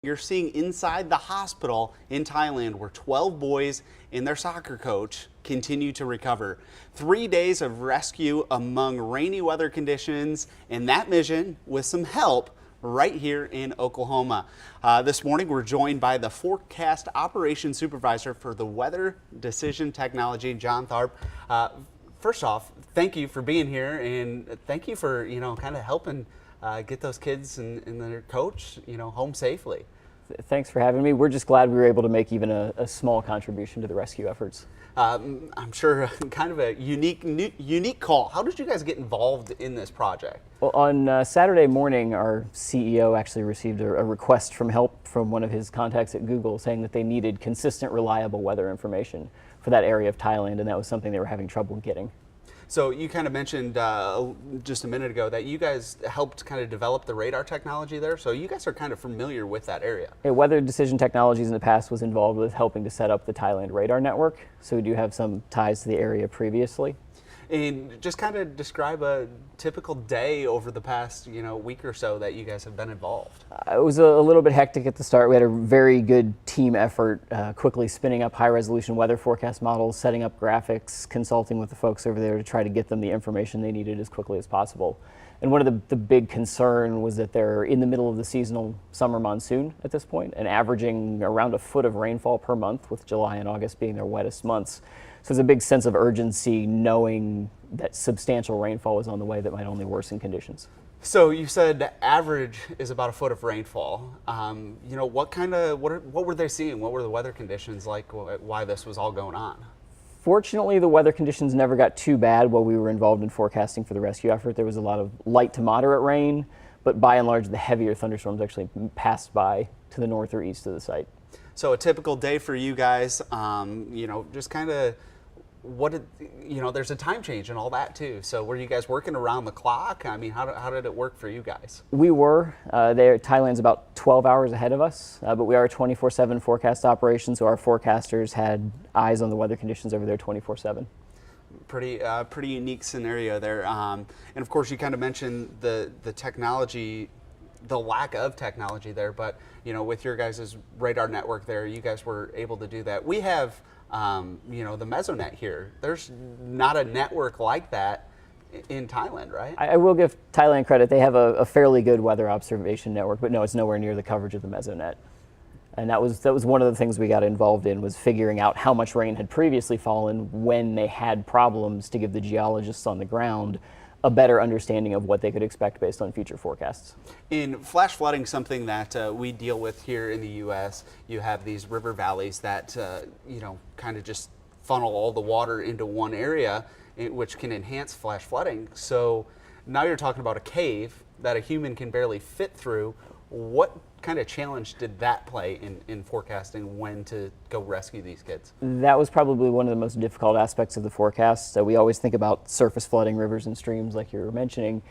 you're seeing inside the hospital in Thailand where 12 boys and their soccer coach continue to recover. 3 days of rescue among rainy weather conditions, and that mission with some help right here in Oklahoma. This morning we're joined by the Forecast Operations Supervisor for the Weather Decision Technology, John Tharp. First off, thank you for being here, and thank you for kind of helping get those kids and their coach home safely. Thanks for having me. We're just glad we were able to make even a small contribution to the rescue efforts. I'm sure kind of a unique call. How did you guys get involved in this project? Well, on Saturday morning, our CEO actually received a request from help from one of his contacts at Google saying that they needed consistent, reliable weather information for that area of Thailand, and that was something they were having trouble getting. So you kind of mentioned just a minute ago that you guys helped kind of develop the radar technology there. So you guys are kind of familiar with that area. Yeah, Weather Decision Technologies in the past was involved with helping to set up the Thailand radar network. So we do have some ties to the area previously. And just kind of describe a typical day over the past week or so that you guys have been involved. It was a little bit hectic at the start. We had a very good team effort, quickly spinning up high-resolution weather forecast models, setting up graphics, consulting with the folks over there to try to get them the information they needed as quickly as possible. And one of the big concern was that they're in the middle of the seasonal summer monsoon at this point and averaging around a foot of rainfall per month, with July and August being their wettest months. So there's a big sense of urgency knowing that substantial rainfall was on the way that might only worsen conditions. So you said average is about a foot of rainfall. What were they seeing? What were the weather conditions like? Why this was all going on? Fortunately, the weather conditions never got too bad while we were involved in forecasting for the rescue effort. There was a lot of light to moderate rain, but by and large, the heavier thunderstorms actually passed by to the north or east of the site. So a typical day for you guys, just kind of there's a time change and all that too. So were you guys working around the clock? I mean, how did it work for you guys? We were. Thailand's about 12 hours ahead of us, but we are a 24/7 forecast operation, so our forecasters had eyes on the weather conditions over there 24/7. Pretty unique scenario there. And of course, you kind of mentioned the technology, the lack of technology there, but with your guys' radar network there, you guys were able to do that. We have the Mesonet here. There's not a network like that in Thailand, right? I will give Thailand credit. They have a fairly good weather observation network, but no, it's nowhere near the coverage of the Mesonet. And that was one of the things we got involved in, was figuring out how much rain had previously fallen when they had problems, to give the geologists on the ground a better understanding of what they could expect based on future forecasts. In flash flooding, something that we deal with here in the U.S., you have these river valleys that kind of just funnel all the water into one area, which can enhance flash flooding. So now you're talking about a cave that a human can barely fit through. What kind of challenge did that play in forecasting when to go rescue these kids? That was probably one of the most difficult aspects of the forecast. So we always think about surface flooding rivers and streams like you were mentioning.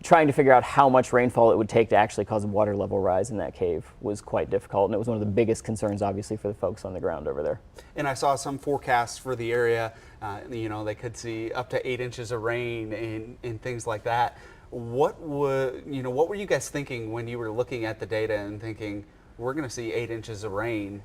Trying to figure out how much rainfall it would take to actually cause a water level rise in that cave was quite difficult, and it was one of the biggest concerns obviously for the folks on the ground over there. And I saw some forecasts for the area, they could see up to 8 inches of rain and things like that. What were you guys thinking when you were looking at the data and thinking, we're going to see 8 inches of rain?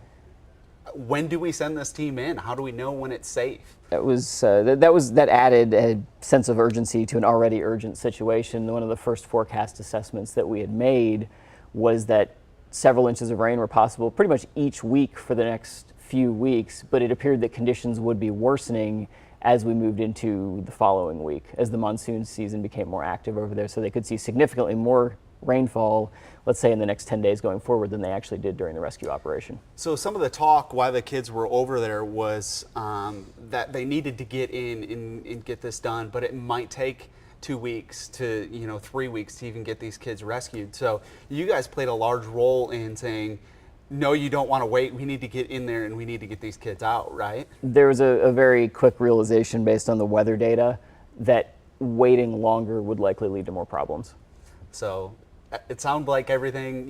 When do we send this team in? How do we know when it's safe? That added a sense of urgency to an already urgent situation. One of the first forecast assessments that we had made was that several inches of rain were possible pretty much each week for the next few weeks, but it appeared that conditions would be worsening as we moved into the following week, as the monsoon season became more active over there. So they could see significantly more rainfall, let's say in the next 10 days going forward, than they actually did during the rescue operation. So some of the talk while the kids were over there was that they needed to get in and get this done, but it might take 2 weeks to 3 weeks to even get these kids rescued. So you guys played a large role in saying, no, you don't want to wait. We need to get in there and we need to get these kids out, right? There was a very quick realization based on the weather data that waiting longer would likely lead to more problems. So it sounded like everything,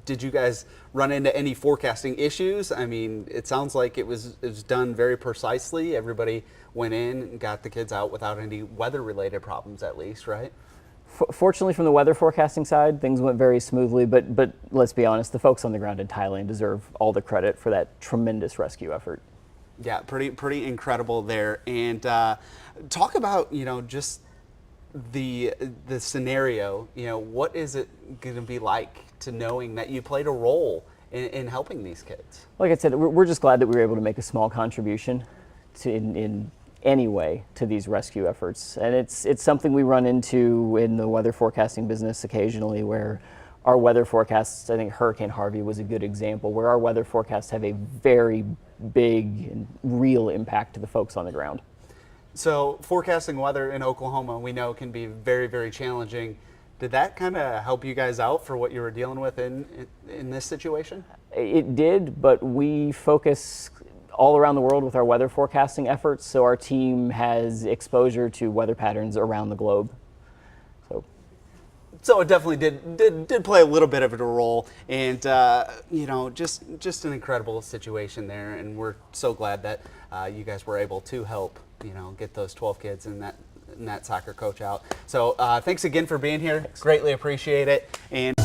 did you guys run into any forecasting issues? I mean, it sounds like it was done very precisely. Everybody went in and got the kids out without any weather-related problems, at least, right? Fortunately, from the weather forecasting side, things went very smoothly. But let's be honest, the folks on the ground in Thailand deserve all the credit for that tremendous rescue effort. Yeah, pretty incredible there. And talk about, just the scenario. What is it going to be like to knowing that you played a role in helping these kids? Like I said, we're just glad that we were able to make a small contribution in any way to these rescue efforts. And it's something we run into in the weather forecasting business occasionally, where our weather forecasts, I think Hurricane Harvey was a good example, where our weather forecasts have a very big and real impact to the folks on the ground. So forecasting weather in Oklahoma, we know, can be very, very challenging. Did that kind of help you guys out for what you were dealing with in this situation? It did, but we focus all around the world with our weather forecasting efforts, so our team has exposure to weather patterns around the globe. So it definitely did play a little bit of a role, and just an incredible situation there. And we're so glad that you guys were able to help, get those 12 kids and that soccer coach out. So thanks again for being here. Thanks. Greatly appreciate it. And